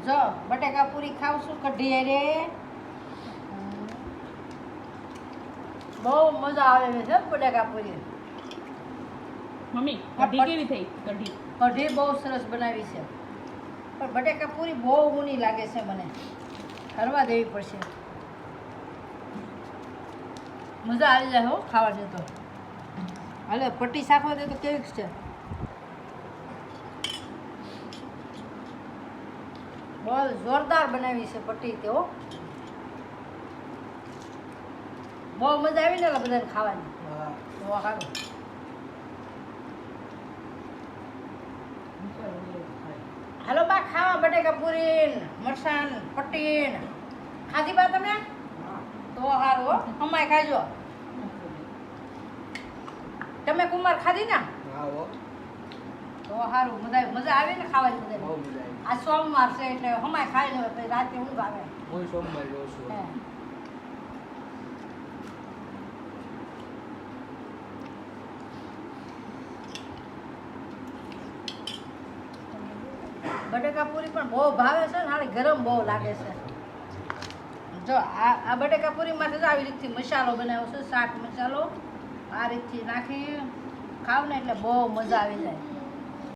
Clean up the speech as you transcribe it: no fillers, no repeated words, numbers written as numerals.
જો બટેકા પૂરી ખાવશું કઢી રે બહુ મજા આવે છે બટેકા પૂરી મમ્મી કઢી કેવી થઈ કઢી બહુ સરસ બનાવી છે પણ બટેકા પૂરી બહુ ઊની લાગે છે મને હરવા દેવી પડશે મજા આવી જાય હો ખાવા દે તો હાલે પટ્ટી શાકવા દે તો કેવી છે બહુ જોરદાર બનાવી છે પટ્ટી તેઓ બહુ મજા આવી ને બધાને ખાવાની તો સારું હાલો બા ખાવા બટેકા પૂરી મરસાન પટ્ટી ખાધી બા તમે તો સારું હો અમાય ખાજો તમે કુમાર ખાધી ને તો સારું મજા આવે ને ખાવાની બધા આ સોમવાર છે એટલે અમાય ખાઈ લે પછી રાતે ઊંઘ આવે હું સોમવાર જોઉં છું બટેકા પૂરી પણ બહુ ભાવે છે ને હારી ગરમ બહુ લાગે છે જો આ બટેકા પૂરીમાંથી જ આવી રીતથી મસાલો બનાવ્યો છે શાક મસાલો આ રીતથી નાખી ખાવ ને એટલે બહુ મજા આવી જાય